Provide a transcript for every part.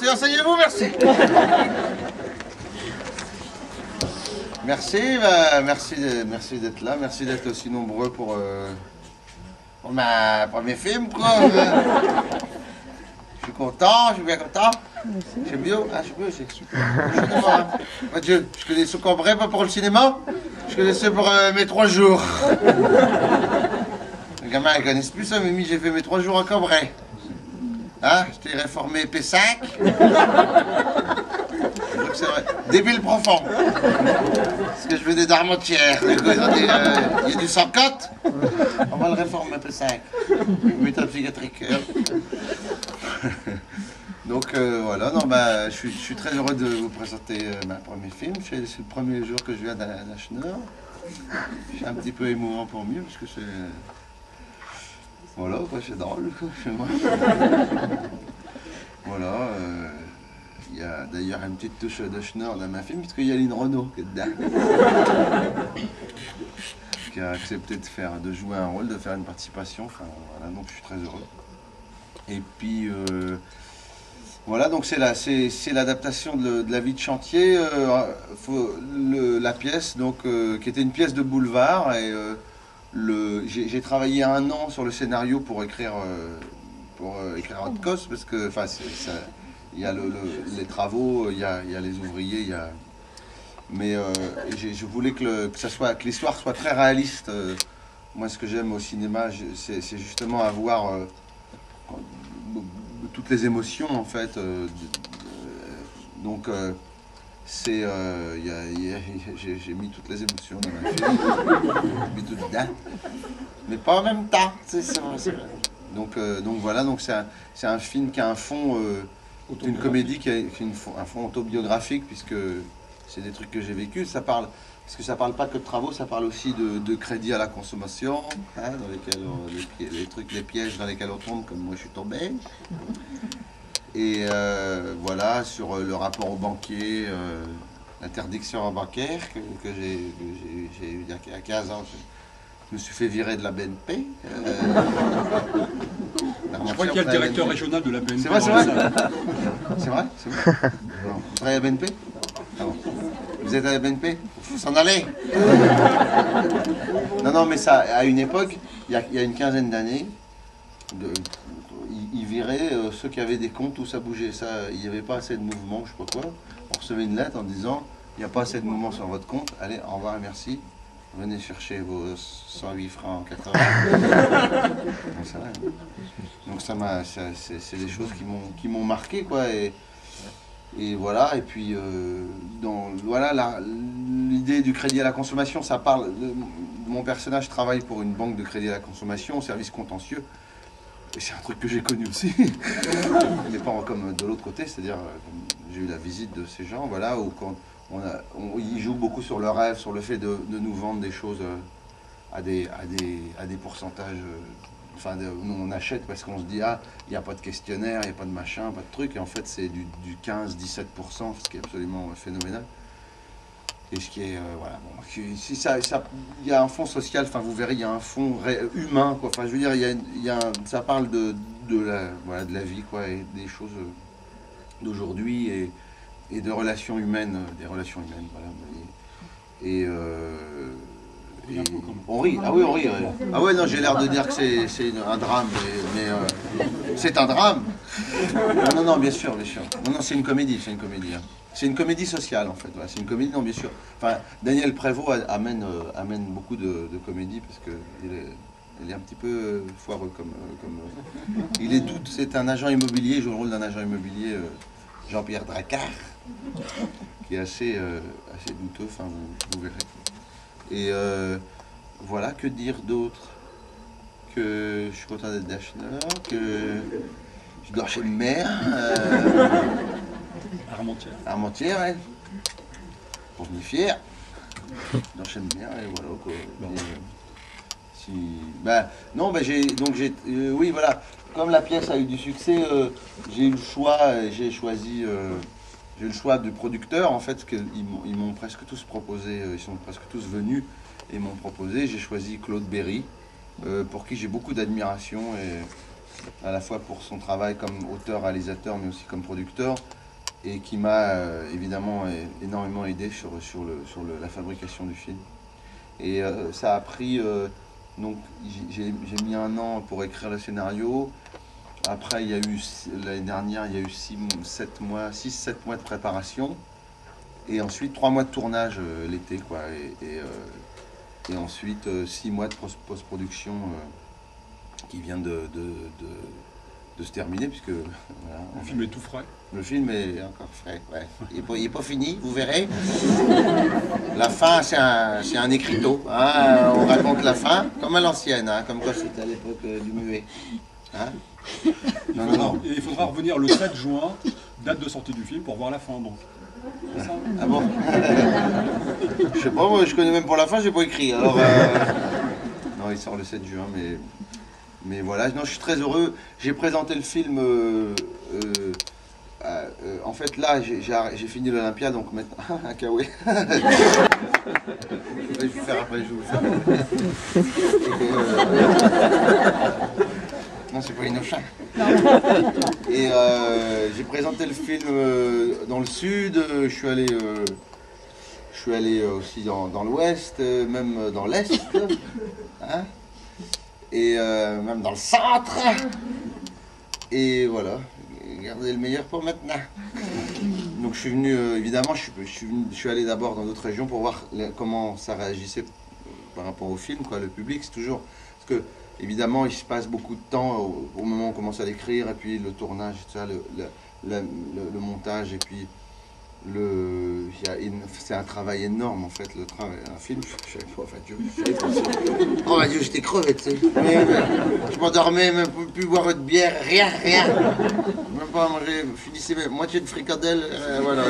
Merci, asseyez-vous, merci. Merci, merci d'être là, merci d'être aussi nombreux pour ma premier film, quoi. Je suis content, je suis bien content. C'est mieux, ah, c'est mieux, c'est super. Mon Dieu, je connais ce Cambrai, pas pour le cinéma, je connais ça pour mes 3 jours. Les gamins, ils connaissent plus ça, Mimi, j'ai fait mes 3 jours à Cambrai. Hein, je t'ai réformé P5. Donc c'est vrai, débile profond. Parce que je venais d'Armentières. Il y a du 104. On va le réformer P5. Méthode psychiatrique. Donc voilà, non, bah, je suis très heureux de vous présenter mon premier film. C'est le premier jour que je viens d'Achener. C'est un petit peu émouvant pour mieux, parce que c'est... Voilà, quoi, c'est drôle, quoi, chez moi. Voilà, il y a d'ailleurs une petite touche d'Achener dans ma film, puisqu'il y a Lynn Renaud qui est dedans. Qui a accepté de jouer un rôle, de faire une participation. Enfin, voilà, donc je suis très heureux. Et puis... voilà, donc c'est l'adaptation de la vie de chantier, la pièce, donc, qui était une pièce de boulevard. Et j'ai travaillé 1 an sur le scénario pour écrire Hot Cos, parce que il y a les travaux, il y a les ouvriers, mais je voulais que l'histoire soit très réaliste. Moi, ce que j'aime au cinéma, c'est justement avoir toutes les émotions, en fait. Donc j'ai mis toutes les émotions dans ma film. J'ai mis tout dedans, mais pas en même temps, c'est vrai. Donc voilà, donc c'est un film qui a un fond, une comédie qui a un fond autobiographique, puisque c'est des trucs que j'ai vécu. Parce que ça parle pas que de travaux, ça parle aussi de crédit à la consommation, hein, dans lesquels les pièges dans lesquels on tombe, comme moi je suis tombé. Et voilà, sur le rapport au banquier, l'interdiction bancaire que j'ai eu il y a 15 ans. Je me suis fait virer de la BNP. Je crois qu'il y a le directeur régional de la BNP. C'est vrai, c'est vrai. C'est vrai, c'est vrai. Vous travaillez à la BNP? Ah bon. Vous êtes à la BNP? Il faut s'en aller. Non, mais ça, à une époque, il y a une quinzaine d'années, ils viraient ceux qui avaient des comptes où ça bougeait. Il n'y avait pas assez de mouvement, je sais pas quoi. On recevait une lettre en disant, il n'y a pas assez de mouvement sur votre compte, allez, au revoir et merci. Venez chercher vos 108 francs en 80. C'est vrai. Donc c'est des choses qui m'ont marqué, quoi. Et voilà, et puis voilà, l'idée du crédit à la consommation, ça parle mon personnage travaille pour une banque de crédit à la consommation, au service contentieux, et c'est un truc que j'ai connu aussi, mais pas comme de l'autre côté, c'est-à-dire j'ai eu la visite de ces gens, voilà, où quand ils jouent beaucoup sur le rêve, sur le fait de nous vendre des choses à des pourcentages. Enfin, nous on achète parce qu'on se dit, ah, il n'y a pas de questionnaire, il n'y a pas de machin, pas de truc, et en fait c'est du 15-17%, ce qui est absolument phénoménal. Et ce qui est, voilà, bon, si il y a un fond social, enfin vous verrez, il y a un fond humain, quoi. Enfin je veux dire, ça parle de la vie, quoi, et des choses d'aujourd'hui, et de relations humaines, des relations humaines, voilà. On rit, ah oui, on rit. Ah ouais, non, j'ai l'air de dire que c'est un drame, mais c'est un drame. Non, bien sûr. Non, c'est une comédie, hein. C'est une comédie sociale, en fait. Voilà. C'est une comédie, non, bien sûr. Enfin, Daniel Prévost amène beaucoup de comédie, parce qu'il est un petit peu foireux comme il est doute. C'est un agent immobilier, il joue le rôle d'un agent immobilier, Jean-Pierre Dracard, qui est assez douteux, enfin, vous verrez. Et voilà, que dire d'autre? Que je suis content d'être d'Achener, que je dors chez une mère. Armentières, ouais. Pour venir fier. Je dors chez une mère, et voilà, quoi. Oui, voilà. Comme la pièce a eu du succès, j'ai eu le choix, j'ai eu le choix du producteur, en fait, ils m'ont presque tous proposé, ils sont presque tous venus et m'ont proposé. J'ai choisi Claude Berry, pour qui j'ai beaucoup d'admiration, à la fois pour son travail comme auteur, réalisateur, mais aussi comme producteur, et qui m'a évidemment énormément aidé sur la fabrication du film. Et ça a pris, donc j'ai mis 1 an pour écrire le scénario. Après, il y a eu, l'année dernière, il y a eu 6-7 mois de préparation. Et ensuite 3 mois de tournage l'été, quoi. Et ensuite 6 mois de post-production qui vient de se terminer, puisque voilà, le film est tout frais. Le film est encore frais, ouais. Il n'est pas fini, vous verrez. La fin, c'est un écriteau. Hein, on raconte la fin, comme à l'ancienne, hein, comme quand c'était à l'époque du muet. Hein. Non. Et il faudra revenir le 7 juin, date de sortie du film, pour voir la fin, donc. Ça. Ah bon? Je sais pas, moi je connais même pour la fin, j'ai pas écrit. Alors, non, il sort le 7 juin, mais voilà. Non, je suis très heureux. J'ai présenté le film. En fait, là, j'ai fini l'Olympia, donc maintenant. Un kawaii. Je vais vous faire après, je vais vous faire. Non, c'est pas Innocent. Et j'ai présenté le film dans le sud, je suis allé aussi dans l'ouest, même dans l'est, hein, et même dans le centre. Et voilà, gardez le meilleur pour maintenant. Donc je suis venu, évidemment, je suis allé d'abord dans d'autres régions pour voir comment ça réagissait par rapport au film, quoi, le public, c'est toujours... Parce que, évidemment, il se passe beaucoup de temps au moment où on commence à l'écrire, et puis le tournage, tout ça, le montage, et puis c'est un travail énorme, en fait, le travail. Un film, je savais pas, enfin, oh mon Dieu, j'étais crevé, tu sais. Je m'endormais, même plus boire de bière, rien. Même pas manger, finissais moitié de fricadelle, voilà.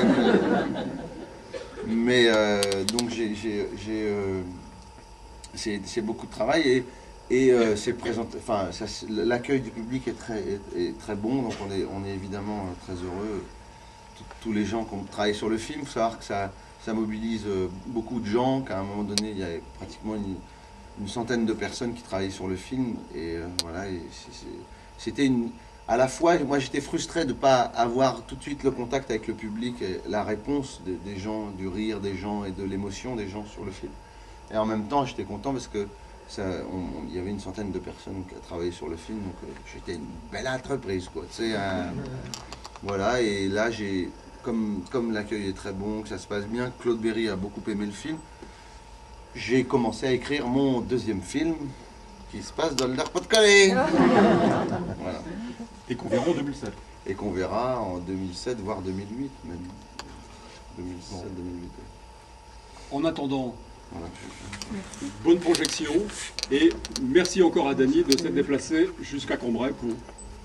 Mais, donc, c'est beaucoup de travail, et c'est présenté, enfin, l'accueil du public est très bon, donc on est évidemment très heureux. Tous les gens qui ont travaillé sur le film, il faut savoir que ça mobilise beaucoup de gens, qu'à un moment donné, il y a pratiquement une centaine de personnes qui travaillaient sur le film, et voilà, et c'était à la fois, moi j'étais frustré de ne pas avoir tout de suite le contact avec le public, et la réponse des gens, du rire des gens et de l'émotion des gens sur le film. Et en même temps, j'étais content parce que il y avait une centaine de personnes qui ont travaillé sur le film, donc j'étais une belle entreprise, quoi, tu sais, voilà, et là, comme l'accueil est très bon, que ça se passe bien, Claude Berry a beaucoup aimé le film, j'ai commencé à écrire mon deuxième film, qui se passe dans le Nord-Pas-de-Calais. Voilà. Et qu'on verra en 2007. Et qu'on verra en 2007, voire 2008 même. 2007, 2008. En attendant, voilà. Bonne projection, et merci encore à Dany de s'être déplacé jusqu'à Cambrai pour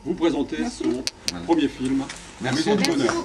vous présenter son premier film, La Maison du Bonheur.